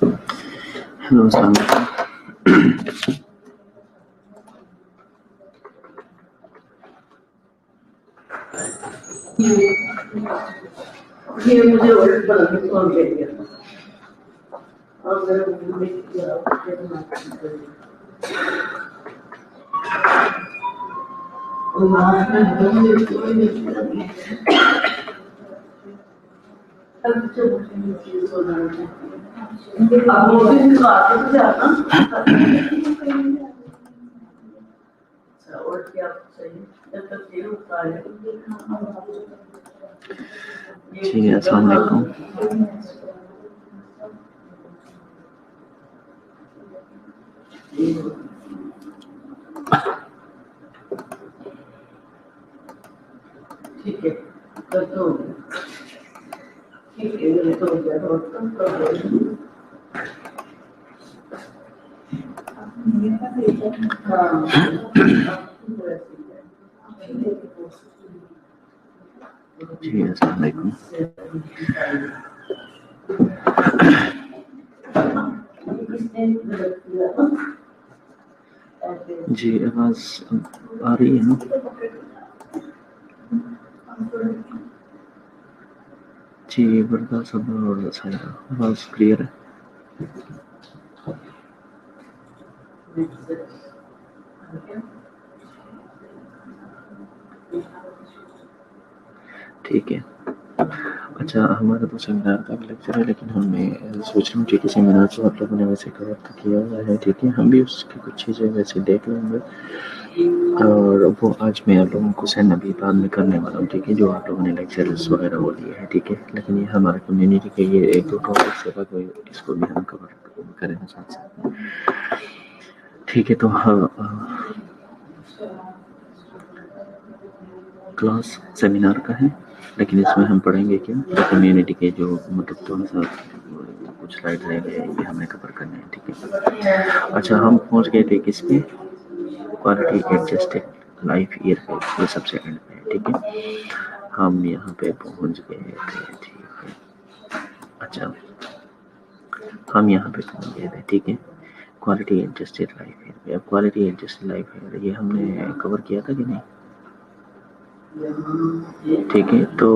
Hello السلام علیکم. یہ مجھے فون کر دیا اور کیا جی السلام علیکم. ٹھیک ہے تو ٹھیک ہے تو جی السلام علیکم. جی آواز آ رہی ہے نا؟ جی بردا سب اور آواز کلیئر ہے. ٹھیک ہے. اچھا ہمارا تو سیمینار کا بھی لیکچر ہے لیکن ہم نے سوچ رہے ہیں کہ سیمینار تو آپ لوگوں نے ویسے کور کیا ہوا ہے. ٹھیک ہے ہم بھی اس کی کچھ چیزیں ویسے دیکھ لیں گے اور وہ آج میں آپ لوگوں کو سینڈ ابھی بعد میں کرنے والا ہوں. ٹھیک ہے جو آپ لوگوں نے لیکچرز وغیرہ وہ لیے ہیں. ٹھیک ہے لیکن یہ ہمارے کمیونٹی کے یہ ایک دو ٹاپکس ہے کوئی اس کو بھی ہم کور کریں گے ساتھ ساتھ. ٹھیک ہے تو ہاں کلاس سیمینار کا ہے لیکن اس میں ہم پڑھیں گے کیا کمیونٹی کے جو مطلب تھوڑا سا کچھ سلائڈ رہ گئے یہ ہمیں کور کرنے ہیں. ٹھیک ہے. اچھا ہم پہنچ گئے تھے کس پہ؟ کوالٹی ایڈجسٹڈ لائف ایئر پہ. یہ سب سے اینڈ پہ ہے. ٹھیک ہے ہم یہاں پہ پہنچ گئے تھے. ٹھیک ہے. اچھا ہم یہاں پہ پہنچ گئے تھے. ٹھیک ہے کوالٹی ایڈجسٹڈ لائف ایئر. اب کوالٹی ایڈجسٹڈ لائف ایئر یہ ہم نے کور کیا تھا کہ نہیں؟ ٹھیک ہے تو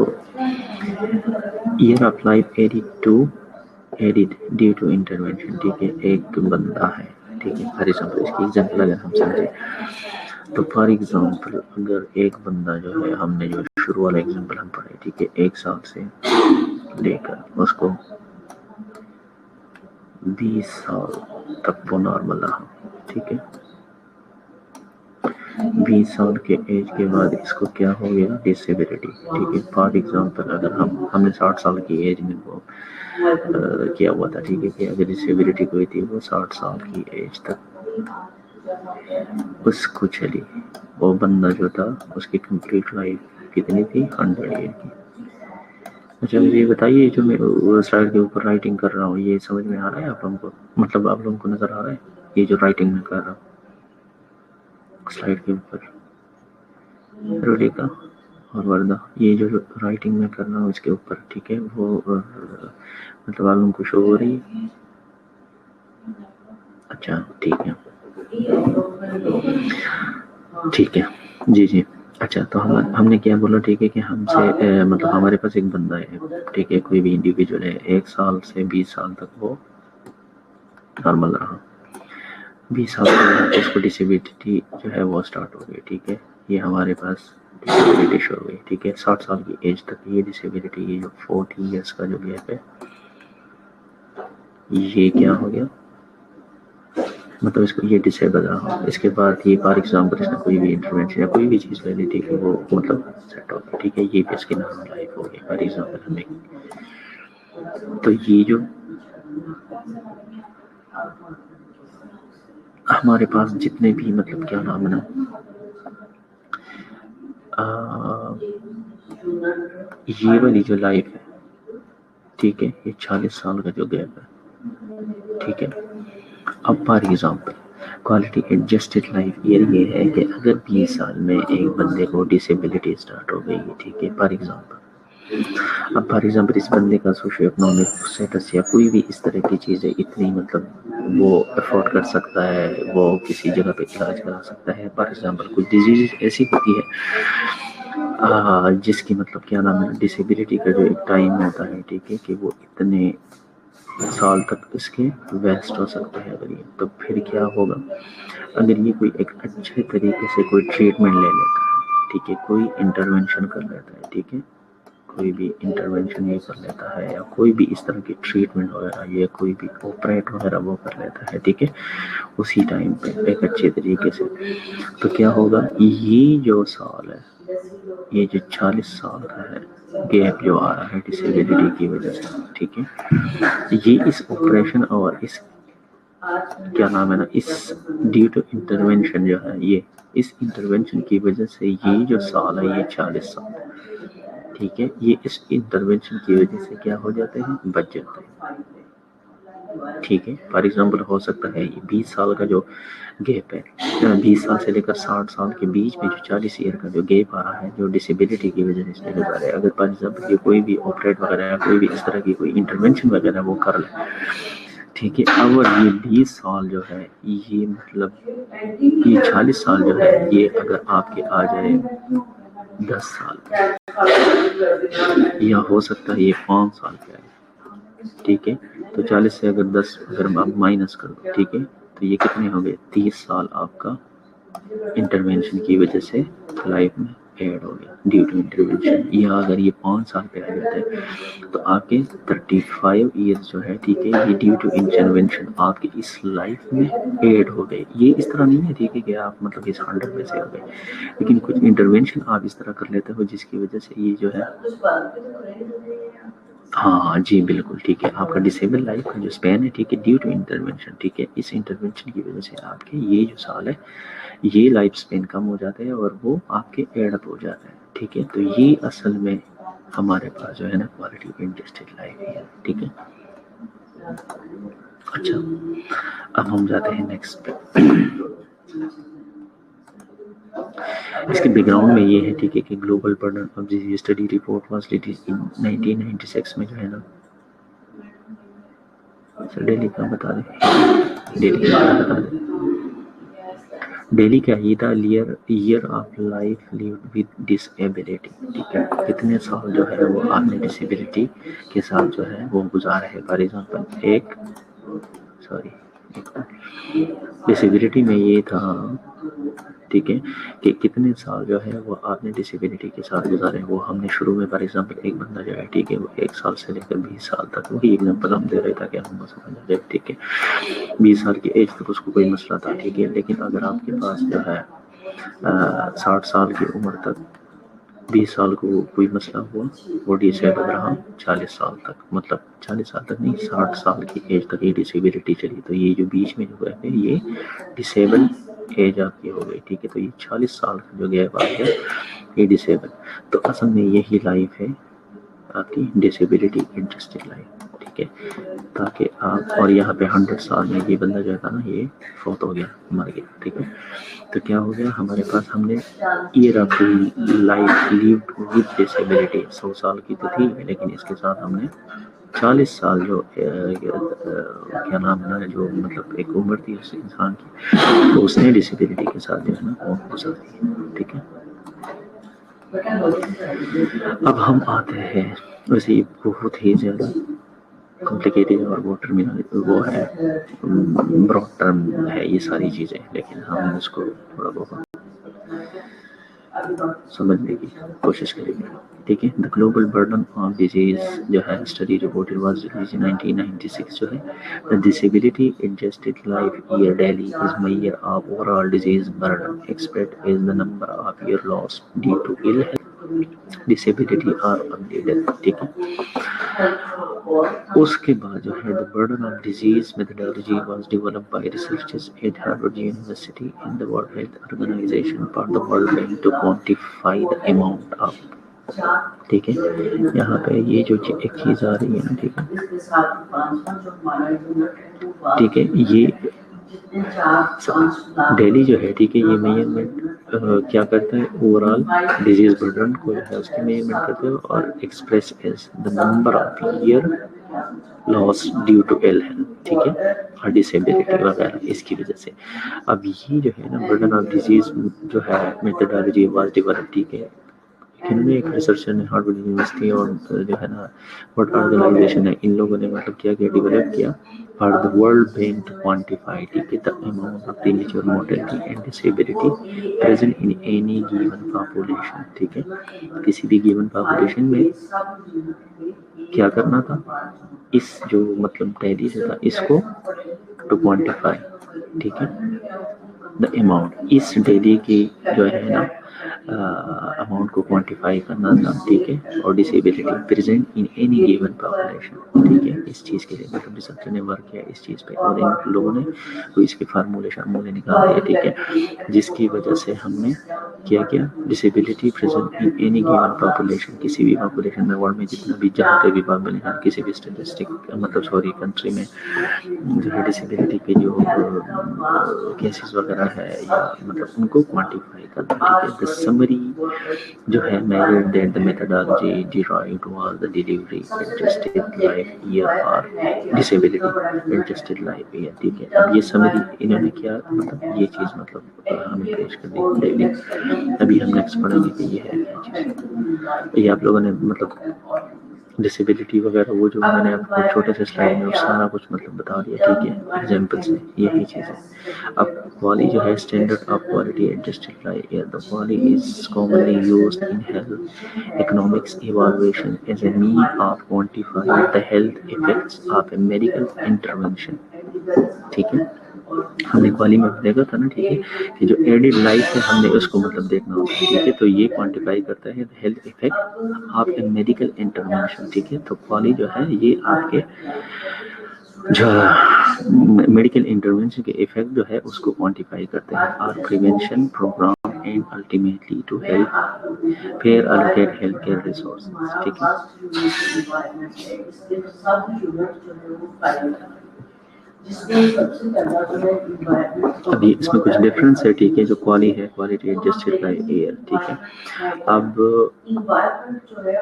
year of life added due to intervention. ٹھیک ہے ایک بندہ ہے. ٹھیک ہے فار ایگزامپل اس کی ایگزامپل اگر ہم سمجھیں تو فار ایگزامپل اگر ایک بندہ جو ہے ہم نے جو شروع والا ایگزامپل ہم پڑھے. ٹھیک ہے 1 سال سے لے کر اس کو 20 سال تک وہ نارمل رہا. ٹھیک ہے 20 سال کے ایج کے بعد اس کو کیا ہو گیا ڈسیبلٹی. ٹھیک ہے فار ایگزامپل اگر ہم نے 60 سال کی ایج میں وہ کیا ہوا تھا. ٹھیک ہے کہ اگر ڈسیبلٹی کوئی تھی وہ 60 سال کی ایج تک اس کو چلی. وہ بندہ جو تھا اس کی کمپلیٹ لائف کتنی تھی 100 ایئر کی. اچھا مجھے یہ بتائیے جو میں سلائڈ کے اوپر رائٹنگ کر رہا ہوں یہ سمجھ میں آ رہا ہے آپ لوگوں کو؟ مطلب آپ لوگوں کو نظر آ رہا ہے یہ جو رائٹنگ میں کر رہا ہوں سلائڈ کے اوپر روڈی کا اور وردہ یہ جو رائٹنگ میں کر رہا ہوں اس کے اوپر. ٹھیک ہے وہ مطلب آپ لوگوں کو شو ہو رہی ہے؟ اچھا ٹھیک ہے ٹھیک ہے جی جی. اچھا تو ہم نے کیا بولا؟ ٹھیک ہے کہ ہم سے مطلب ہمارے پاس ایک بندہ ہے. ٹھیک ہے کوئی بھی انڈیویجول ہے 1 سال سے 20 سال تک وہ نارمل رہا. 20 سال کے بعد اس کو ڈسیبلٹی جو ہے وہ اسٹارٹ ہو گئی. ٹھیک ہے یہ ہمارے پاس ڈسیبلٹی شو ہو گئی. ٹھیک ہے 60 سال کی ایج تک یہ ڈسیبلٹی یہ جو 40 ایئرس کا جو گیپ ہے یہ کیا ہو گیا مطلب اس کو یہ ڈسیبل رہا. اس کے بعد یہ فار ایگزامپل اس نے کوئی بھی انٹروینشن یا کوئی بھی چیز لے لی. ٹھیک ہے وہ مطلب سیٹ ہو گیا. ٹھیک ہے یہ بھی اس کی نارمل لائف ہو گئی فار ایگزامپل ہمیں. تو یہ جو ہمارے پاس جتنے بھی مطلب کیا نام ہے نا یہ والی جو لائف ہے ٹھیک ہے یہ 40 سال کا جو گیپ ہے. ٹھیک ہے اب for example quality adjusted life year یہ ہے کہ اگر 20 سال میں ایک بندے کو ڈسیبلٹی اسٹارٹ ہو گئی. ٹھیک ہے فار ایگزامپل اب فار ایگزامپل اس بندے کا سوشو اکنامک اسٹیٹس یا کوئی بھی اس طرح کی چیزیں اتنی مطلب وہ افورڈ کر سکتا ہے، وہ کسی جگہ پہ علاج کرا سکتا ہے. فار ایگزامپل کچھ ڈیزیز ایسی ہوتی ہے جس کی مطلب کیا نام ہے ڈسیبلٹی کا جو ایک ٹائم ہوتا ہے، ٹھیک ہے، کہ وہ اتنے سال تک اس کے ویسٹ ہو سکتا ہے. اگر یہ تو پھر کیا ہوگا اگر یہ کوئی ایک اچھے طریقے سے کوئی ٹریٹمنٹ لے لیتا ہے، ٹھیک ہے، کوئی انٹرونشن کر لیتا ہے، ٹھیک ہے، کوئی بھی انٹرونشن یہ کر لیتا ہے یا کوئی بھی اس طرح کی ٹریٹمنٹ وغیرہ یا کوئی بھی آپریٹ وغیرہ وہ کر لیتا ہے، ٹھیک ہے، اسی ٹائم پہ ایک اچھے طریقے سے، تو کیا ہوگا یہ جو سال ہے، یہ جو 40 سال کا ہے گیپ جو آ رہا ہے ڈسیبلٹی کی وجہ سے، ٹھیک ہے، یہ اس آپریشن اور اس کیا نام ہے نا اس ڈیو ٹو انٹرونشن جو ہے یہ اس انٹرونشن کی وجہ سے یہ جو سال ہے یہ 40 سال، ٹھیک ہے، یہ اس انٹرونشن کی وجہ سے کیا ہو جاتے ہیں بچ جاتے ہیں. ٹھیک ہے، فار ایگزامپل ہو سکتا ہے یہ 20 سال کا جو گیپ ہے، 20 سال سے لے کر 60 سال کے بیچ میں جو 40 ایئر کا جو گیپ آ رہا ہے جو ڈسیبلٹی کی وجہ سے اس میں گزارا ہے، اگر فار ایگزامپل یہ کوئی بھی آپریٹ وغیرہ یا کوئی بھی اس طرح کی کوئی انٹرونشن وغیرہ وہ کر لے، ٹھیک ہے، اور یہ 20 سال جو ہے یہ مطلب یہ 40 سال جو ہے یہ اگر آپ کے آ جائے 10 سال یا ہو سکتا ہے یہ 5 سال کا ہے، ٹھیک ہے، تو 40 سے اگر 10 اگر آپ مائنس کر دو، ٹھیک ہے، تو یہ کتنے ہو گئے 30 سال آپ کا انٹرونشن کی وجہ سے لائف میں ایڈ ہو گیا ڈیو ٹو انٹرونشن. یا اگر یہ 5 سال پہ آ جاتا ہے تو آپ کے 35 ایئرس جو ہے، ٹھیک ہے، یہ ڈیو ٹو انٹرونشن آپ کی اس لائف میں ایڈ ہو گئے. یہ اس طرح نہیں ہے، ٹھیک ہے، کہ آپ مطلب اس 100 میں سے ہو گئے، لیکن کچھ انٹرونشن آپ اس طرح کر لیتے ہو جس کی وجہ سے یہ جو ہے ہاں جی بالکل ٹھیک ہے آپ کا ڈسیبل لائف کا جو اسپین ہے، ٹھیک ہے، ڈیو ٹو انٹرونشن، ٹھیک ہے، اس انٹرونشن کی وجہ سے آپ کے یہ جو سال ہے یہ لائف اسپین کم ہو جاتے ہیں اور وہ آپ کے ایڈ اپ ہو جاتے ہیں، ٹھیک ہے. تو یہ اصل میں ہمارے پاس جو ہے نا کوالٹی انٹرسٹڈ لائف ہے، ٹھیک ہے. اچھا اب ہم جاتے ہیں نیکسٹ پہ. اس کے بیک گراؤنڈ میں یہ ہے، ٹھیک ہے، کہ global burden of disease study report was released in 1996 میں جو ہے نا سر ڈیلی کا بتا دیں، ڈیلی کا بتا دیں، ڈیلی کا یہ تھا year of life lived with disability, ٹھیک ہے، کتنے سال جو ہے وہ آپ نے ڈسیبلٹی کے ساتھ جو ہے وہ گزارا ہے. فار ایگزامپل ڈسیبلٹی میں یہ تھا، ٹھیک ہے، کہ کتنے سال جو ہے وہ آپ نے ڈسیبلٹی کے ساتھ گزارے. وہ ہم نے شروع میں فار ایگزامپل ایک بندہ جو ہے، ٹھیک ہے، وہ 1 سال سے لے کر 20 سال تک وہی ایگزامپل ہم دے رہے تھے کہ ہم کو سمجھ آ جائے، ٹھیک ہے، 20 سال کی ایج تک اس کو کوئی مسئلہ تھا، ٹھیک ہے، لیکن اگر آپ کے پاس جو ہے 60 سال کی عمر تک 20 سال کو کوئی مسئلہ ہوا وہ ڈسیبل رہا 40 سال تک، مطلب 40 سال تک نہیں 60 سال کی ایج تک یہ ڈسیبلٹی چلی. تو یہ جو بیچ میں جو ہے یہ ڈسیبل ایج آپ کی ہو گئی، ٹھیک ہے. تو یہ 40 سال کا جو گیپ آ گیا یہ ڈسیبل. تو اصل میں یہی لائف ہے آپ کی ڈسیبلٹی ایڈجسٹڈ لائف، ٹھیک ہے، تاکہ آپ اور یہاں پہ 100 سال میں یہ بندہ جو تھا نا یہ فوت ہو گیا، مر گیا، ٹھیک ہے. تو کیا ہو گیا ہمارے پاس ہم نے year of life lived with disability 100 سال کی تو تھی، لیکن اس کے ساتھ ہم نے 40 سال جو کیا نام ہے نا جو مطلب ایک عمر تھی اس انسان کی تو اس نے ڈسیبلٹی کے ساتھ جو ہے نا وہ گزار دی، ٹھیک ہے. اب ہم آتے ہیں ویسے یہ بہت ہی زیادہ کمپلیکیٹڈ اور وہ ٹرمینل وہ ہے براڈ ٹرم ہے یہ ساری چیزیں، لیکن ہم اس کو تھوڑا بہت سمجھنے کی کوشش کریں گے، ٹھیک ہے. The global burden of disease جو ہے study report was released in 1996 جو ہے the disability adjusted life year DALY is measure of overall disease burden expect as the number of year loss due to ill disability اور early death, ٹھیک ہے. اس کے بعد جو ہے the burden of disease methodology was developed by researchers at Harvard University and the World Health Organization for the World Bank to quantify the amount of، ٹھیک ہے. یہاں پہ یہ جو ایک چیز آ رہی ہے نا، ٹھیک ہے، ٹھیک ہے، ڈیلی جو ہے ٹھیک ہے یہ میجرمنٹ کیا کرتا ہے اوور آل ڈیزیز برڈن کو جو ہے اس کی میجرمنٹ کرتے ہیں اور express as the number of year loss due to ill health ٹھیک ہے اور ڈسیبلٹی وغیرہ اس کی وجہ سے. اب یہ جو ہے نا برڈن آف ڈیزیز جو ہے میتھڈالوجی واز ڈیولپ ٹھیک ہے. انہوں نے ایک ریسرچر نے ہارورڈ یونیورسٹی اور جو ہے نا ورلڈ آرگنائزیشن ہے ان لوگوں نے مطلب کیا ڈیولپ کیا for the World Bank to quantify ٹھیک ہے the amount of premature mortality and disability present in any given population ٹھیک ہے. کسی بھی گیون پاپولیشن میں کیا کرنا تھا اس جو مطلب ڈیلی سے تھا اس کو ٹو کوانٹیفائی ٹھیک ہے دا اماؤنٹ اس ڈیلی کی جو ہے نا اماؤنٹ کو کوانٹیفائی کرنا تھا ٹھیک ہے اور disability present in any given population ٹھیک ہے. اس چیز کے لیے مطلب ریسرچر نے ورک کیا اس چیز پہ اور ان لوگوں نے تو اس کے فارمولے نکال دیے ٹھیک ہے جس کی وجہ سے ہم نے کیا disability present in any given population کسی بھی پاپولیشن میں ورلڈ میں جتنا بھی جہاں پہ بھی پاپولیشن کسی بھی اسٹیٹسٹک مطلب سوری کنٹری میں جو ہے ڈسیبلٹی کے جو کیسز وغیرہ ہے یا مطلب ان کو کوانٹیفائی کرنا ٹھیک ہے. سمری جو ہے measured that the methodology derived was the delivery adjusted life year اور ڈسیبلٹی ایڈجسٹڈ لائف ایئر ٹھیک ہے. اب یہ سمری انہوں نے کیا مطلب یہ چیز مطلب ہمیں پیش کر دی ڈیلی. ابھی ہم نیکسٹ پڑھیں گے کہ یہ ہے کیا چیز. یہ آپ لوگوں نے مطلب ڈسیبلٹی وغیرہ وہ جو میں نے آپ کو چھوٹے سے سلائڈ میں سارا کچھ مطلب بتا دیا ٹھیک ہے ایگزامپل سے یہی چیز ہے. اب quality جو ہے standard of quality adjusted life year the quality is commonly used in health economics evaluation as a means of quantifying the health effects of a medical intervention ٹھیک ہے. ہم نے کوالی میں دیکھا تھا نا ٹھیک ہے کہ جو ایڈیڈ لائف ہے ہم نے اس کو مطلب دیکھنا ہوتا ہے ٹھیک ہے. تو یہ کوانٹیفائی کرتا ہے health effect of a medical intervention ٹھیک ہے. تو کوالی جو ہے یہ آپ کے جو میڈیکل انٹرونشن کے افیکٹ جو ہے اس کو کوانٹیفائی کرتے ہیں اور prevention program and ultimately to help fair allocate health care resources ٹھیک ہے. ابھی اس میں کچھ ڈفرینس ہے ٹھیک ہے. جو کوالی ہے کوالٹی ایڈجسٹڈ بائی ایئر ٹھیک ہے. اب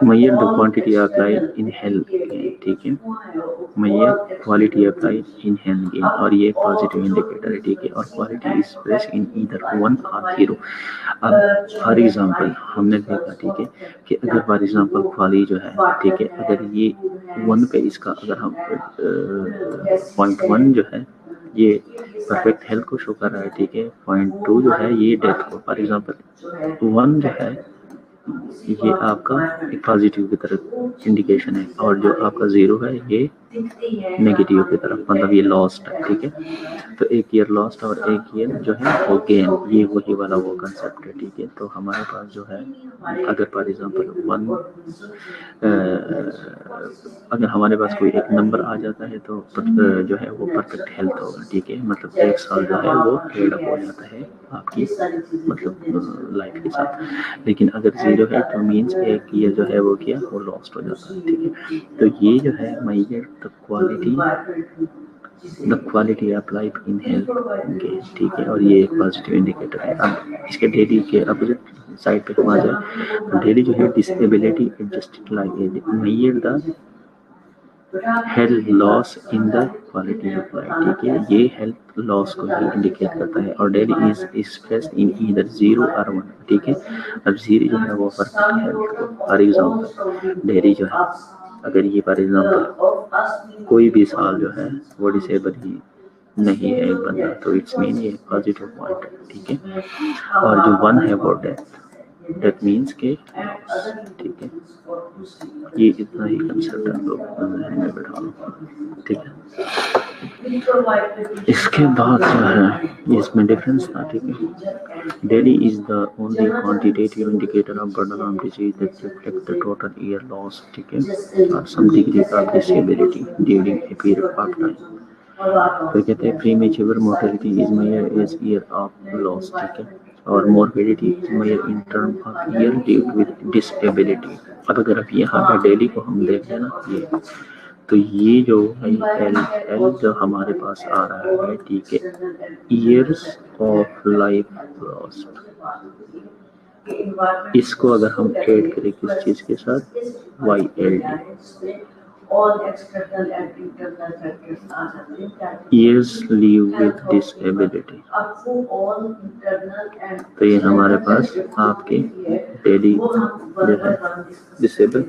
measure the quantity of life in health ٹھیک ہے. Measure quality of life in health gain اور یہ پازیٹیو انڈیکیٹر ہے ٹھیک ہے. اور quality is press in either 1 اور 0. اب فار ایگزامپل ہم نے دیکھا ٹھیک ہے کہ اگر فار ایگزامپل کوالی جو ہے ٹھیک ہے اگر یہ 1 پہ اس کا اگر ہم 0.1 جو ہے یہ پرفیکٹ ہیلتھ کو شو کر رہا ہے ٹھیک ہے. 0.2 جو ہے یہ ڈیتھ کو. فار ایگزامپل 1 جو ہے یہ آپ کا ایک پازیٹیو کی طرف انڈیکیشن ہے اور جو آپ کا 0 ہے یہ نیگیٹیو کی طرف مطلب یہ لاسٹ ہے ٹھیک ہے. تو ایک ایئر لاسٹ اور ایک ایئر جو ہے وہ گین یہ وہی والا وہ کنسیپٹ ہے ٹھیک ہے. تو ہمارے پاس جو ہے اگر فار ایگزامپل 1 اگر ہمارے پاس کوئی ایک نمبر آ جاتا ہے تو جو ہے وہ پرفیکٹ ہیلتھ ہوگا ٹھیک ہے. مطلب 1 سال جو ہے وہ ایڈ اپ ہو جاتا ہے آپ کی مطلب لائف کے ساتھ. لیکن اگر 0 ہے تو مینس ایک ایئر جو ہے وہ کیا وہ لاسٹ ہو جاتا ہے ٹھیک ہے. تو یہ جو ہے measure the quality of life in health کے ٹھیک ہے. اور یہ ایک پازیٹیو انڈیکیٹر ہے. اب اس کے ڈیلی کے اپوزٹ سائڈ پہ آ جائے تو ڈیلی جو ہے disability adjusted life measure the health loss in the quality of life ٹھیک ہے. یہ ہیلتھ لاس کو ہی انڈیکیٹ کرتا ہے. اور daily is expressed in either 0 اور 1 ٹھیک ہے. اب 0 جو ہے وہ پرفیکٹ ہیلتھ کو. فار ایگزامپل ڈیلی جو ہے اگر یہ فار ایگزامپل کوئی بھی سال جو ہے وہ ڈسیبل ہی نہیں ہے ایک بندہ تو اٹس مین یہ پازیٹیو پوائنٹ ہے ٹھیک ہے. اور جو 1 ہے وہ ڈیتھ مینس کے ٹھیک ہے. یہ اتنا ہی کنسیپٹ آپ لوگ ذہن میں بٹھا لو ٹھیک ہے. اس کے بعد جو ہے اس میں ڈفرینس تھا ٹھیک ہے. DALY is the only quantitative indicator of burden of disease that reflect the total year loss ٹھیک ہے اور some degree of disability during a period of time. پھر کہتے ہیں premature mortality is measure is year of loss ٹھیک ہے. اور morbidity is measure in term of year due with disability. اب اگر آپ یہاں پہ ڈیلی کو ہم دیکھیں نا یہ تو یہ جو ایل جو ہمارے پاس آ رہا ہے ٹھیک ہے ایئرس آف لائف لاسٹ، اس کو اگر ہم ایڈ کریں کس چیز کے ساتھ Y L D years live with disability, تو یہ ہمارے پاس آپ کے ڈیلی جو ہے ڈسیبل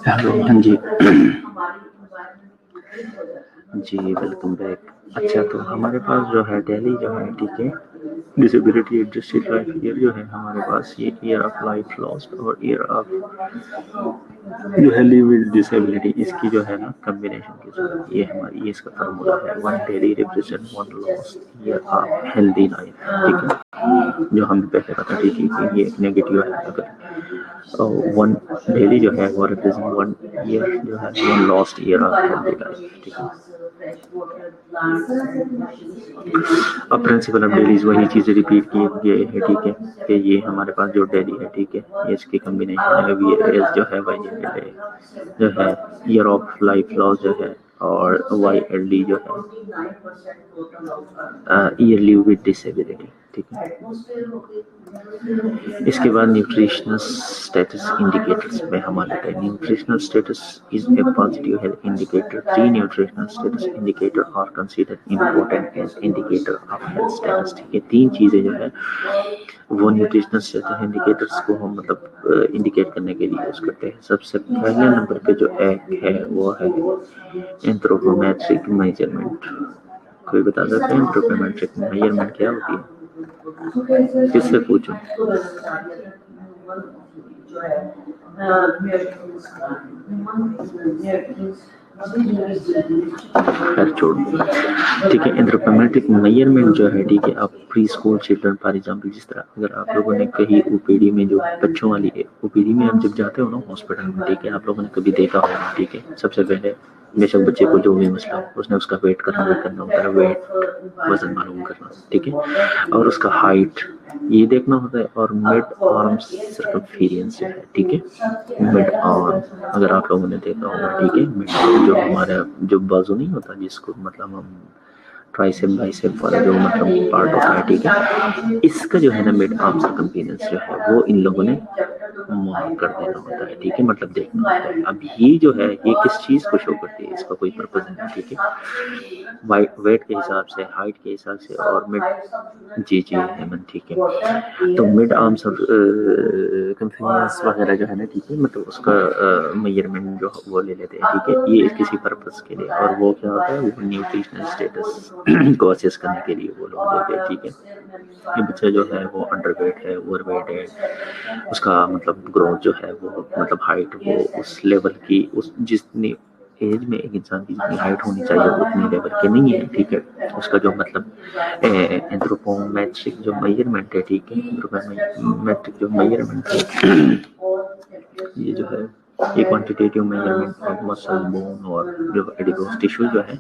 ہیلو ہاں جی جی ویلکم بیک. اچھا تو ہمارے پاس جو ہے ڈیلی جو ہے ٹھیک ہے ڈسیبلٹی ایڈجسٹڈ لائف ایئر جو ہے ہمارے پاس یہ ایئر آف لائف لاسٹ اور ایئر آف جو ہے لیو ود ڈسیبلٹی اس کی جو ہے نا کمبینیشن کے ساتھ یہ ہماری یہ اس کا فارمولا ہے one DALY represent one lost year of healthy life ٹھیک ہے جو ہم پہلے بتا ٹھیک ہے کہ یہ نیگیٹو ہے اگر ون ڈیلی جو ہے وہ ریپرزینٹ ون ایئر جو ہے one lost year of healthy life ٹھیک ہے. اب پرنسپل آف ڈیلیز وہی چیزیں ریپیٹ کی گئے ہے ٹھیک ہے کہ یہ ہمارے پاس جو ڈیلی ہے ٹھیک ہے یہ اس کی کمبینیشن ہے وی ایس جو ہے وائی ایل جو ہے ایئر آف لائف لاس جو ہے اور وائی ایل ڈی جو ہے ایئر لیو ود ڈسیبلٹی. ٹھیک ہے. اس کے بعد نیوٹریشنل اسٹیٹس انڈیکیٹرس میں ہم آ لیتے ہیں. Nutritional status is a positive health indicator. 3 nutritional status indicator are considered important as indicator of health status. ٹھیک ہے, 3 چیزیں جو ہے وہ نیوٹریشنل اسٹیٹس انڈیکیٹرس کو ہم مطلب انڈیکیٹ کرنے کے لیے یوز کرتے ہیں. سب سے پہلے نمبر پہ جو ایک ہے وہ ہے اینتھروپومیٹرک میجرمنٹ. کوئی بتا سکتا ہے اینتھروپومیٹرک میجرمنٹ کیا ہوتی ہے؟ کس سے پوچھوں؟ خیر چھوڑ. ٹھیک ہے, اینتھروپومیٹرک میجرمنٹ جو ہے, ٹھیک ہے, آپ pre school children for example, جس طرح اگر آپ لوگوں نے کہیں او پی ڈی میں جو بچوں والی او پی ڈی میں آپ جب جاتے ہو نا ہاسپٹل میں, ٹھیک ہے, آپ لوگوں نے کبھی دیکھا ہوگا, ٹھیک ہے, سب سے پہلے بے شک بچے کو جو بھی مسئلہ ہو اس نے اس کا ویٹ کرنا ہوتا ہے, ویٹ وزن معلوم کرنا, ٹھیک ہے, اور اس کا ہائٹ یہ دیکھنا ہوتا ہے, اور مڈ آرم سرکمفیرنس جو ہے, ٹھیک ہے, مڈ آرم اگر آپ لوگوں نے دیکھا ہوگا, ٹھیک ہے, مڈ جو ہمارا جو بازو نہیں ہوتا جس کو مطلب ہم ٹرائسپ بائسپ والا جو مطلب پارٹ ہوتا ہے, ٹھیک ہے, اس کا جو ہے نا مڈ آرم سرکمفیرنس جو ہے وہ ان لوگوں نے مارک کر دینا ہوتا ہے, ٹھیک ہے, مطلب دیکھنا ہوتا ہے. اب یہ جو ہے یہ کس چیز کو شو کرتی ہے, اس کا کوئی پرپز نہیں, ٹھیک ہے, ویٹ کے حساب سے, ہائٹ کے حساب سے, اور مڈ جی ہیمن, ٹھیک ہے, تو مڈ آرم سرکمفیرنس وغیرہ جو ہے نا, ٹھیک ہے, مطلب اس کا میجرمنٹ جو وہ لے لیتے ہیں, ٹھیک ہے, یہ کسی پرپز کے لیے. اور وہ کیا ہوتا ہے, وہ نیوٹریشنل اسٹیٹس کو اسیس کرنے کے لیے وہ لوگ لیتے ہیں, ٹھیک ہے. یہ بچہ جو ہے وہ انڈر ویٹ ہے, اوور ویٹ ہے, اس کا مطلب گروتھ جو ہے وہ مطلب ہائٹ وہ اس لیول کی اس جتنی ایج میں ایک انسان کی جتنی ہائٹ ہونی چاہیے اتنی لیول کی نہیں ہے, ٹھیک ہے. اس کا جو مطلب اینتھروپومیٹرک جو میجرمنٹ ہے, ٹھیک ہے, اینتھروپومیٹرک جو میجرمنٹ ہے یہ جو ہے یہ quantitative measurement of muscle, bone اور جو ایڈیپوز ٹیشو جو ہے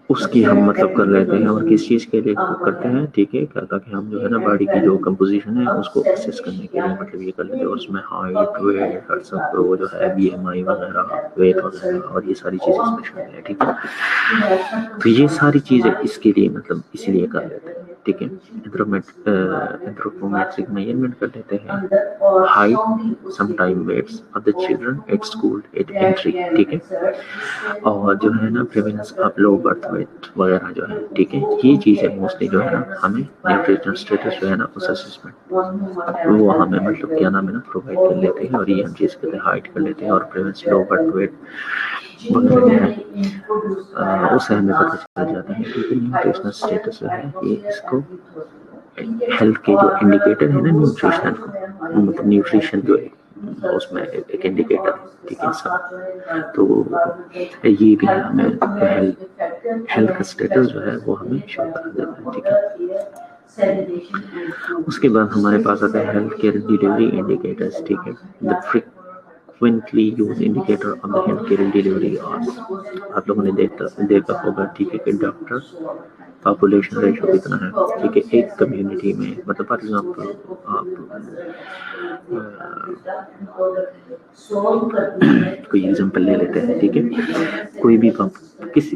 اس کی ہم مطلب کر لیتے ہیں. اور کس چیز کے لیے کرتے ہیں, ٹھیک ہے, تاکہ ہم جو ہے نا باڈی کی جو کمپوزیشن ہے اس کو اسیس کرنے کے لیے مطلب یہ کر لیتے ہیں. اور اس میں ہائٹ, ویٹ, ہر سب وہ جو ہے بی ایم آئی وغیرہ, ویٹ وغیرہ, اور یہ ساری چیزیں اس میں شامل ہیں, ٹھیک ہے. تو یہ ساری چیزیں اس کے لیے مطلب اسی لیے کر لیتے ہیں, ٹھیک ہے. اینتھروپومیٹرک میجرمنٹ کر لیتے ہیں, height, some time weights of the children at school at entry, ٹھیک ہے, اور جو ہے نا prevalence of low birth weight وغیرہ جو ہے, ٹھیک ہے. یہ چیزیں موسٹلی جو ہے نا ہمیں نیوٹریشنل اسٹیٹس جو ہے نا اس اسسمنٹ وہ ہمیں مطلب کیا نام ہے نا پرووائڈ کر لیتے ہیں. اور یہ ہم چیز کہتے ہیں ہائٹ کر لیتے ہیں, اور پریویلنس لو برتھ ویٹ وغیرہ جو ہے اسے ہمیں پتہ چل جاتا ہے, ٹھیک ہے. نیوٹریشنل اسٹیٹس جو ہے یہ اس کو ہیلتھ کے جو انڈیکیٹر ہے نا نیوٹریشنل کو مطلب نیوٹریشن جو ہے اس میں ایک انڈیکیٹر, ٹھیک ہے, سب تو یہ بھی ہمیں ہیلتھ کا اسٹیٹس جو ہے وہ ہمیں شو کر دیتا ہے, ٹھیک ہے. اس کے بعد ہمارے پاس آتا ہے ہیلتھ کیئر ڈیلیوری انڈیکیٹرس, ٹھیک ہے. دا frequently used indicator of the healthcare delivery hours. آپ لوگوں نے دیکھا ہوگا, ٹھیک ہے, کہ ڈاکٹر پاپولیشن ریشو کتنا ہے, ٹھیک ہے, ایک کمیونٹی میں. مطلب فار ایگزامپل آپ کوئی ایگزامپل لے لیتے ہیں, ٹھیک ہے, کوئی بھی کسی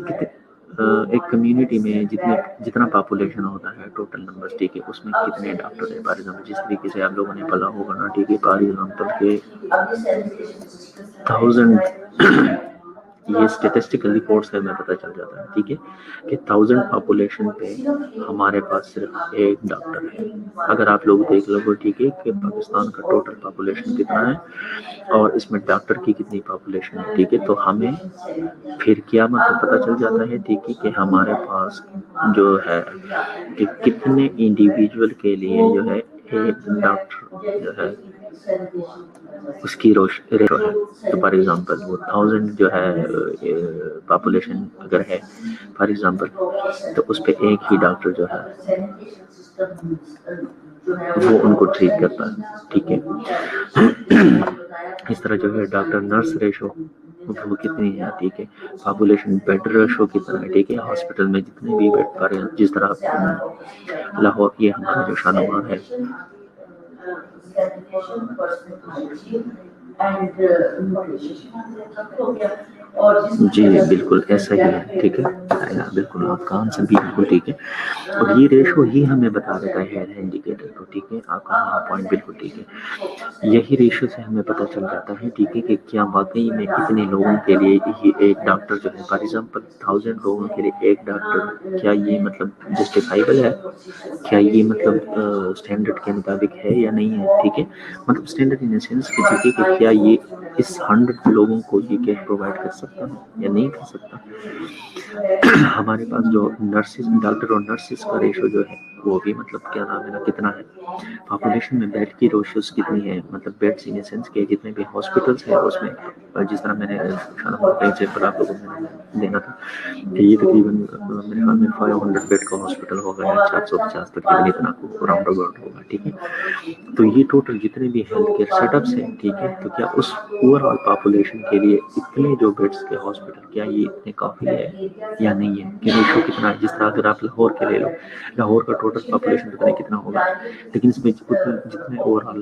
ایک کمیونٹی میں جتنا پاپولیشن ہوتا ہے ٹوٹل نمبر, ٹھیک ہے, اس میں کتنے ڈاکٹر ہیں. فار ایگزامپل جس طریقے سے آپ لوگوں نے پڑھا ہوگا نا, ٹھیک ہے, فار ایگزامپل کہ 1000 یہ اسٹیٹسٹیکل رپورٹ سے ہمیں پتہ چل جاتا ہے, ٹھیک ہے, کہ 1000 پاپولیشن پہ ہمارے پاس صرف ایک ڈاکٹر ہے. اگر آپ لوگ دیکھ لو, ٹھیک ہے, کہ پاکستان کا ٹوٹل پاپولیشن کتنا ہے اور اس میں ڈاکٹر کی کتنی پاپولیشن ہے, ٹھیک ہے, تو ہمیں پھر کیا مطلب پتہ چل جاتا ہے, ٹھیک ہے, کہ ہمارے پاس جو ہے کہ کتنے انڈیویجول کے لیے جو ہے ایک ڈاکٹر جو ہے اس کی ریشو ہے. تو فار ایگزامپل وہ 1000 جو ہے پاپولیشن اگر ہے فار ایگزامپل, تو اس پہ ایک ہی ڈاکٹر جو ہے وہ ان کو ٹریٹ کرتا ہے, ٹھیک ہے. اس طرح جو ہے ڈاکٹر نرس ریشو وہ کتنی ہے, ٹھیک ہے, پاپولیشن بیڈ ریشو کتنا ہے, ٹھیک ہے, ہاسپٹل میں جتنے بھی بیڈ پر ہیں. جس طرح لاہور یہ ہمارا جو شاہنامہ ہے جی بالکل ایسا ہی ہے، ٹھیک ہے، بالکل آپ کا آنسر بھی بالکل ٹھیک ہے، اور یہ ریشو ہی ہمیں بتا دیتا ہے ہیلتھ انڈیکیٹر کو، ٹھیک ہے، آپ کا پوائنٹ بالکل ٹھیک ہے، یہی ریشو سے ہمیں پتہ چل جاتا ہے، ٹھیک ہے، کہ کیا واقعی میں کتنے لوگوں کے لیے یہ ایک ڈاکٹر جو ہے فار ایگزامپل 1000 لوگوں کے لیے ایک ڈاکٹر، کیا یہ مطلب جسٹیفائیبل ہے، کیا یہ مطلب اسٹینڈرڈ کے مطابق ہے یا نہیں ہے، ٹھیک ہے، مطلب اسٹینڈرڈ ان سینس کہ کیا یہ اس 100 لوگوں کو یہ کیئر پرووائڈ کر سکتا ہے یا نہیں کر سکتا۔ ہمارے پاس جو نرسز، ڈاکٹر اور نرسز کا ریشو جو ہے وہ بھی مطلب کیا نام ہے نا کتنا ہے، پاپولیشن میں بیڈ کی ریشوز کتنی ہے، مطلب بیڈ ان سینس کے جتنے بھی ہاسپٹلس ہیں اس میں، جس طرح میں نے ایگزامپل آپ لوگوں کو دینا تھا کہ یہ تقریباً میرے خیال میں 500 بیڈ کا ہاسپٹل ہوگا یا 450 تقریباً اتنا راؤنڈ اباؤٹ ہوگا، ٹھیک ہے، تو یہ ٹوٹل جتنے بھی ہیلتھ کیئر سیٹ اپس ہیں، ٹھیک ہے، تو کیا اس اوور آل پاپولیشن کے لیے اتنے جو بیڈس کے ہاسپٹل کیا یہ اتنے کافی ہے یا نہیں ہے، کہ ریشو کتنا ہے، جس طرح اگر آپ لاہور کے لے لو، لاہور کا ٹوٹل پاپولیشن پتہ نہیں کتنا ہوگا، لیکن اس میں جتنے اوور آل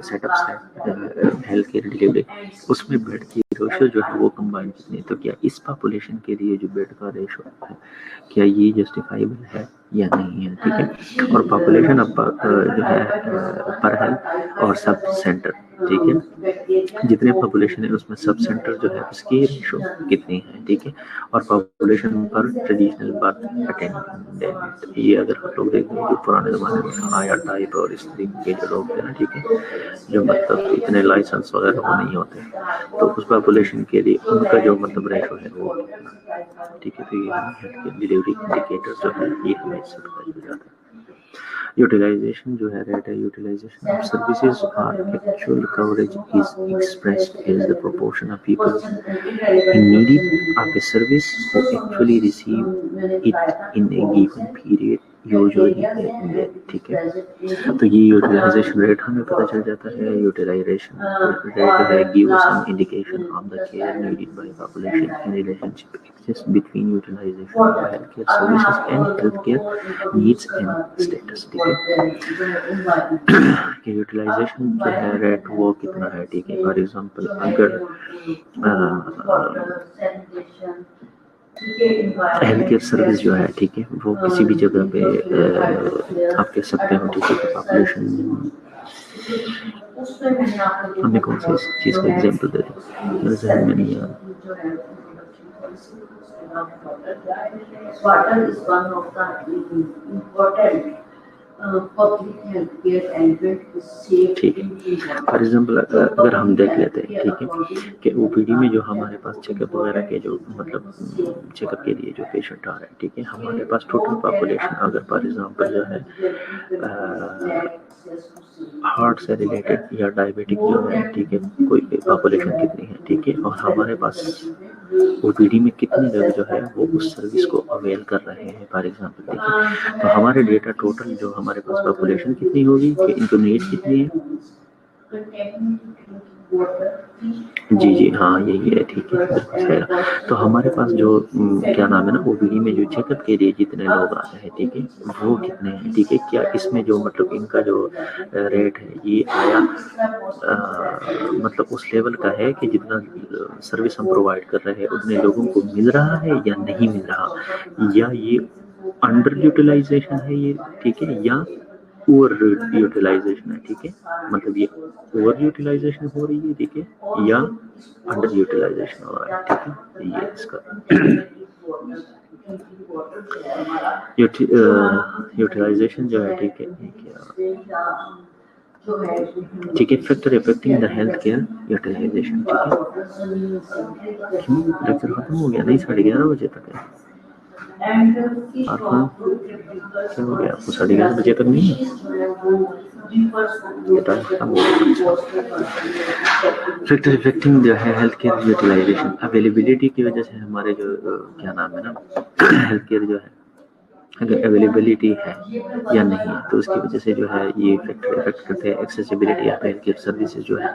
سیٹ اپس ہیں ہیلتھ کیئر ڈلیوری، اس میں بیڈ کی ریشو جو ہے وہ کمبائن کتنی ہے، تو کیا اس پاپولیشن کے لیے جو بیڈ کا ریشو ہے کیا یہ جسٹیفائیبل ہے یا نہیں ہے، ٹھیک ہے، اور پاپولیشن اب جو ہے پر ہیلتھ اور سب سینٹر، ٹھیک ہے، جتنے پاپولیشن ہے اس میں سب سینٹر جو ہے اس کی ریشو کتنی ہے، ٹھیک ہے، اور پاپولیشن پر ٹریڈیشنل برتھ اٹینڈنٹ، یہ اگر ہم لوگ دیکھیں جو پرانے زمانے میں آیا ٹائپ اور اس طریقے کے جو لوگ تھے نا، ٹھیک ہے، جو مطلب اتنے لائسنس وغیرہ وہ نہیں ہوتے، تو اس پاپولیشن کے لیے ان کا جو مطلب ریشو ہے وہ ٹھیک ہے، تو یہ ہیلتھ کیئر ڈلیوری انڈیکیٹر جو ہے یہ ہمیں اس سے پتہ چل جاتا ہے۔ یوٹیلائزیشن جو ہے ریٹ ہے، utilisation of services or actual coverage is expressed as the proportion of people in need of a service who actually receive it in a given period usually ٹھیک ہے، تو یہ یوٹیلائزیشن ریٹ ہمیں پتہ چل جاتا ہے، یوٹیلائزیشن ریٹ ہے gives some indication of the care needed by population in relationship exists between utilization of healthcare services and healthcare needs and status، ٹھیک ہے، کہ یوٹیلائزیشن جو ہے ریٹ وہ کتنا ہے، ٹھیک ہے، فار ایگزامپل اگر ہیلتھ کیئر سروس جو ہے، ٹھیک ہے، وہ کسی بھی جگہ پہ آپ کہہ سکتے ہو، ٹھیک ہے، کہ پاپولیشن ہمیں کون سی چیز کا ایگزامپل دے دیں، میرے ذہن میں نہیں آ رہا۔ ٹھیک ہے، فار ایگزامپل اگر ہم دیکھ لیتے ہیں، ٹھیک ہے، کہ او پی ڈی میں جو ہمارے پاس چیک اپ وغیرہ کے جو مطلب چیک اپ کے لیے جو پیشنٹ آ رہے ہیں، ٹھیک ہے، ہمارے پاس ٹوٹل پاپولیشن اگر فار ایگزامپل جو ہے ہارٹ سے ریلیٹڈ یا ڈائبٹک جو ہے، ٹھیک ہے، کوئی پاپولیشن کتنی ہے، ٹھیک ہے، اور ہمارے پاس او پی ڈی میں کتنے لوگ جو ہے وہ اس سروس کو اویل کر رہے ہیں فار ایگزامپل، ٹھیک ہے، تو ہمارے ڈیٹا ٹوٹل جو ہمارے پاس پاپولیشن کتنی ہوگی کہ ان کو نیڈ کتنی ہے، جی جی ہاں یہی ہے، ٹھیک ہے، بالکل صحیح، تو ہمارے پاس جو کیا نام ہے نا او پی ڈی میں جو چیک اپ کے لیے جتنے لوگ آتے ہیں، ٹھیک ہے، وہ کتنے ہیں، ٹھیک ہے، کیا اس میں جو مطلب ان کا جو ریٹ ہے یہ آیا مطلب اس لیول کا ہے کہ جتنا سروس ہم پرووائڈ کر رہے ہیں اتنے لوگوں کو مل رہا ہے یا نہیں مل رہا، یا یہ انڈر یوٹیلائزیشن ہے یہ، ٹھیک ہے، یا اوور یوٹیلائزیشن ہے، ٹھیک ہے، مطلب یہ اوور یوٹیلائزیشن ہو رہی ہے، ٹھیک ہے، یا انڈر یوٹیلائزیشن ہو رہا ہے، ٹھیک ہے، یہ اس کا یوٹیلائزیشن جو ہے، ٹھیک ہے، ٹھیک ہے، factor affecting the health care utilisation, ٹھیک ہے، کیوں لیکچر ختم ہو گیا؟ نہیں 11:30 بجے تک ہے، عرفان کیا ہو گیا آپ کو 11:30 بجے تک نہیں ہے؟ فیکٹر افیکٹنگ جو ہے ہیلتھ کیئر یوٹیلائزیشن، اویلیبلٹی کی وجہ سے ہمارے جو کیا نام ہے نا ہیلتھ کیئر جو ہے اگر اویلیبلٹی ہے یا نہیں ہے تو اس کی وجہ سے جو ہے یہ فیکٹر افیکٹ کرتے ہیں. Accessibility of health care services جو ہے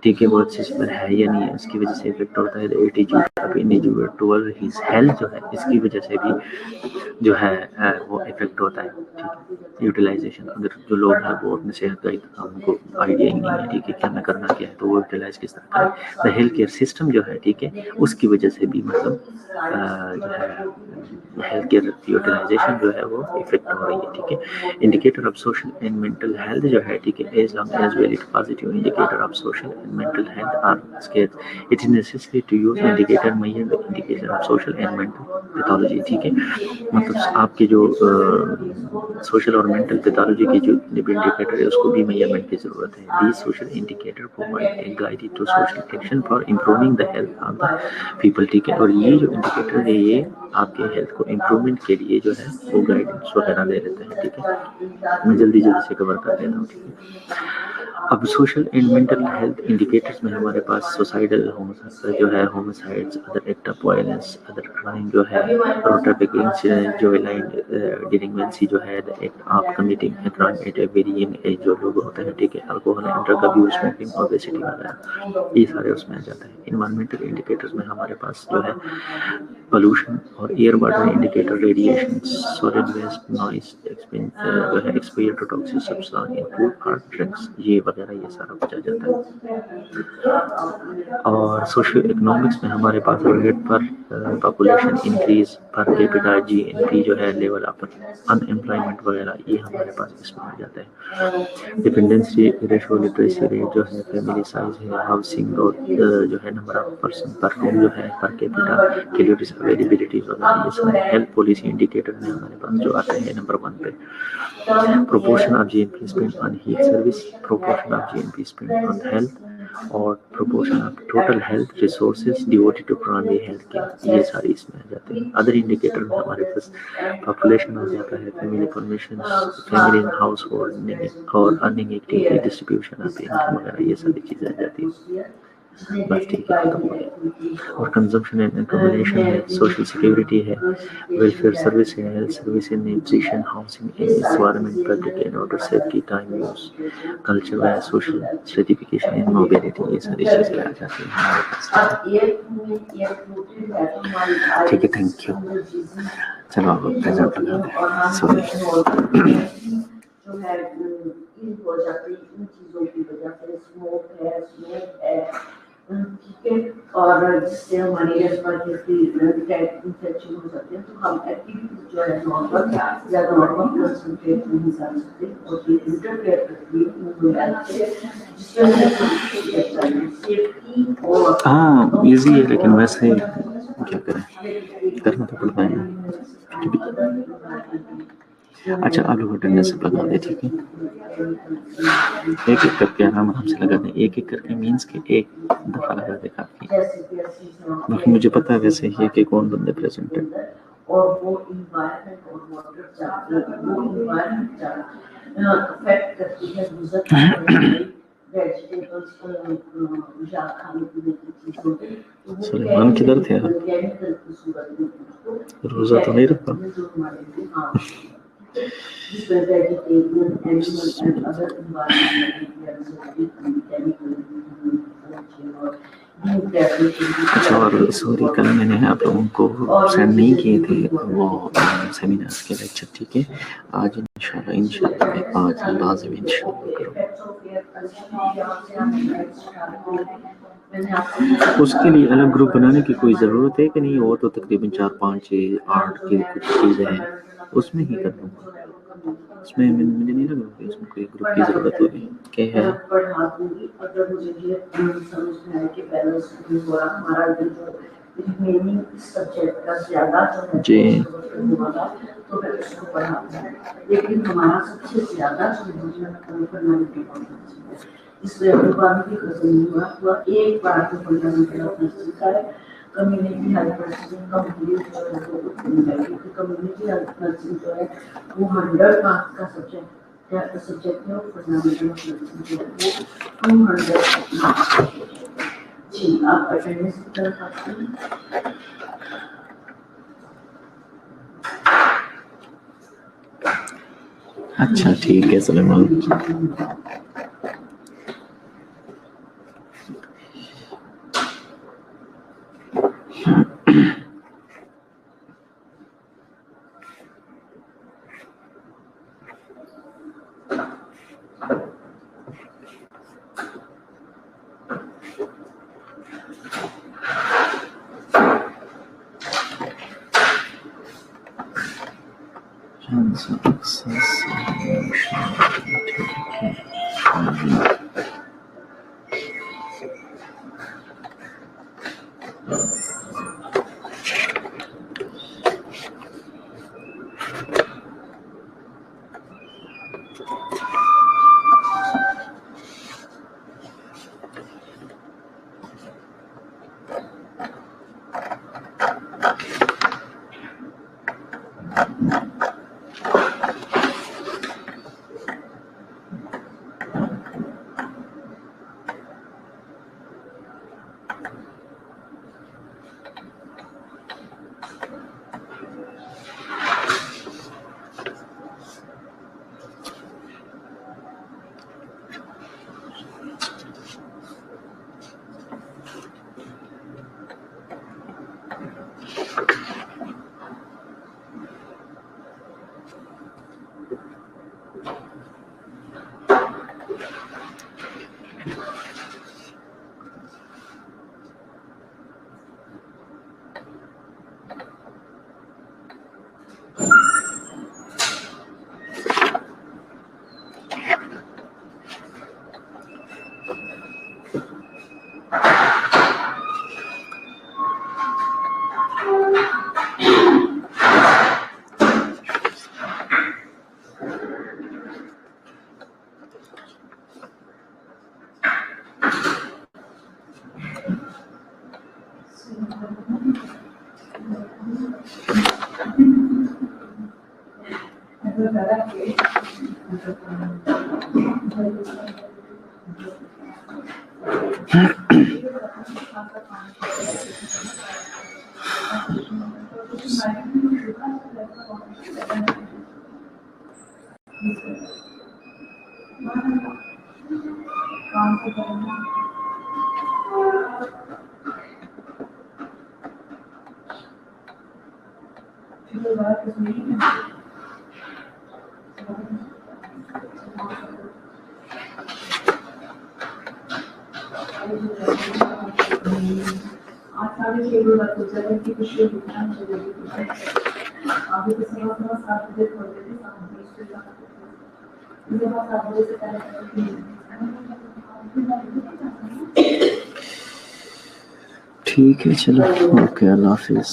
ٹھیک ہے وہ اچھے سے ہے یا نہیں ہے اس کی وجہ سے افیکٹ ہوتا ہے. Attitude of individual toward his health جو ہے اس کی وجہ سے بھی جو ہے وہ افیکٹ ہوتا ہے. ٹھیک ہے یوٹیلائزیشن اگر جو لوگ ہیں وہ اپنی صحت کا ان کو آئیڈیا ہی نہیں ہے ٹھیک ہے کہ ہمیں کرنا کیا ہے تو وہ یوٹیلائز کس طرح کریں. دا ہیلتھ کیئر سسٹم جو ہے ٹھیک ہے اس کی وجہ سے بھی مطلب جو ہے ہیلتھ کیئر یوٹیلائزیشن جو ہے وہ افیکٹ ہو رہی ہے. ٹھیک ہے indicator of social and mental health جو ہے ٹھیک ہے as long as valid positive indicator of social and mental health are scarce it is necessary to use indicator measure indication of social and mental pathology. ٹھیک ہے مطلب آپ کے جو سوشل اور مینٹل پیتھولوجی کی جو انڈیکیٹر ہے اس کو بھی میجرمنٹ کی ضرورت ہے. These social indicator provide a guide to social action for improving the health of the people. ٹھیک ہے اور یہ جو انڈیکیٹر ہے یہ آپ کے ہیلتھ کو امپرومنٹ کے لیے جو ہے وہ گائیڈنس وغیرہ دے دیتے ہیں. ٹھیک ہے میں جلدی سے کور کر دیتا ہوں. ٹھیک ہے اب social and mental health indicators میں ہمارے پاس سوسائڈل جو ہے homicides other act of violence other crime جو ہے روٹرپک انسیڈنٹ جو ڈیلنگوینسی جو ہے act of committing crime at a very young age جو لوگ ہوتے ہیں. ٹھیک ہے alcohol and drug abuse smoking obesity وغیرہ یہ سارے اس میں آ جاتا ہے. انوائرمنٹل انڈیکیٹرز میں ہمارے پاس جو ہے پولوشن اور air water indicator radiation solid waste noise جو ہے exposure to toxic substance in food اور ڈرگس یہ وغیرہ یہ سارا کچھ آ جاتا ہے. اور سوشل اکنامکس میں ہمارے پاس ریٹ پر پاپولیشن انکریز پر کیپٹا جی این پی جو ہے لیول آف ان امپلائمنٹ وغیرہ یہ ہمارے پاس اس میں آ جاتا ہے. ڈپینڈنسی ریشو لٹریسی ریٹ جو ہے فیملی سائز ہے ہاؤسنگ اور جو ہے نمبر آف پرسن پر روم جو ہے پر کیپٹا کیلوریز اویلیبلٹی وغیرہ یہ سارے ہیلتھ پالیسی انڈیکیٹر میں ہمارے پاس جو آتے ہیں نمبر 1 پہ. proportion of GNP spent on health service, proportion of GNP spent on health اور proportion of total health resources devoted to primary health care یہ ساری اس میں آ جاتے ہیں. ادر انڈیکیٹر میں ہمارے پاس پاپولیشن آ جاتا ہے family formation family household اور earning activity distribution of income وغیرہ یہ ساری چیزیں آ جاتی ہیں. بس ٹھیک ہے ختم ہو گیا. اور کنزمپشن اینڈ اکوموڈیشن ہے سوشل سیکورٹی ہے ویلفیئر سروس ہے ہیلتھ سروس ہے nutrition housing environment public and water safety time use culture ہے سوشل سرٹیفکیشن اینڈ موبلٹی یہ ساری چیزیں آ جاتی ہیں ہمارے پاس. ٹھیک ہے تھینک یو. چلو آپ پریزنٹ لگا دیں. سوری جو ہے ان ہو جاتی ان چیزوں کی وجہ سے اسموک ہے اسموک ہے ٹھیک ہے اور جس سے ہماری ریسپریٹری انفیکشن ہو جاتے ہیں تو ہم ایکٹیویٹیز جو ہے نارمل یا نارمل کنسنٹریٹ نہیں کر سکتے اور یہ انٹرفیئر کرتی ہے جس سے سیفٹی اور ہاں ایزی ہے لیکن ویسے کیا کریں کرنا تو پڑتا ہے. اچھا آلو اٹینڈنس سے لگا دیں. ٹھیک ہے ایک ایک کر کے آرام سے لگا دیں. ایک ایک کر کے مینس کہ ایک دفعہ لگا دے کافی. باقی مجھے پتا ہے ویسے ہی کہ کون بندے پریزنٹ ہے. اور وہ انوائرمنٹ اور واٹر چاہتے وہ انوائرمنٹ افیکٹ کرتی ہے گزر ویجیٹیبلس یا کھانے پینے کی چیزوں سلیمان کدھر تھے آپ؟ روزہ تو نہیں رکھا. جس میں ویجیٹیبل اینیمل اینڈ ادر اچھا اور سوری کل میں نے آپ لوگوں کو سینڈ نہیں کیے تھے وہ سیمینار کے لیکچر. ٹھیک ہے آج انشاءاللہ میں آج لازم انشاءاللہ کروں. اس کے لیے الگ گروپ بنانے کی کوئی ضرورت ہے کہ نہیں؟ وہ تو تقریباً 4 5 8 کی کچھ چیزیں ہیں اس میں ہی کر دوں گا. اس میں مجھے نہیں لگا کہ اس میں کوئی گروپ کی ضرورت ہوگی. کیا ہے پڑھا دوں گی اگر مجھے یہ سمجھ میں آئے کہ بیلنس نہیں ہو رہا ہمارا جو ریمیننگ سبجیکٹ کا زیادہ جو ہے جی تو میں اس کو پڑھاتا ہوں. لیکن ہمارا سب سے زیادہ جو ہے اس لیے قربانی بھی ختم نہیں ہوا ایک بار تو فنڈامنٹل آف نرسنگ کا ہے community health nursing community health nursing جو ہے وہ 100 مارکس کا سبجیکٹ ہے اور فنڈامنٹل آف نرسنگ جو ہے وہ 200 مارکس. جی آپ اٹینڈنس کی طرف آتے ہیں. اچھا ٹھیک ہے سلیمان. ٹھیک ہے چلو اوکے اللہ حافظ.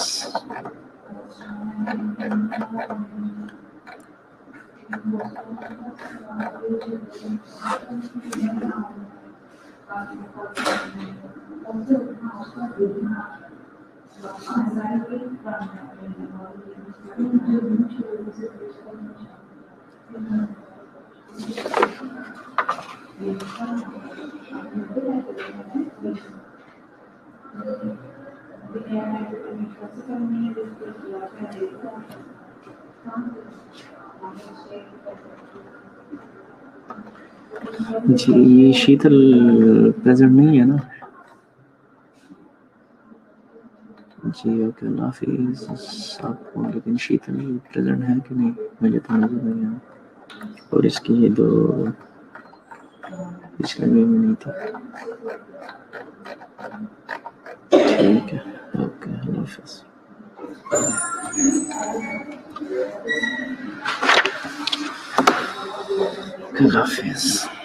جی یہ شیتل پریزنٹ نہیں ہے نا؟ جی اوکے اللہ حافظ آپ کو. لیکن شیتل پریزنٹ ہے کہ نہیں مجھے تو نظر نہیں آیا. اور اس کی یہ دو پچھلے میں نہیں تھی. ٹھیک ہے اوکے اللہ حافظ. اللہ حافظ.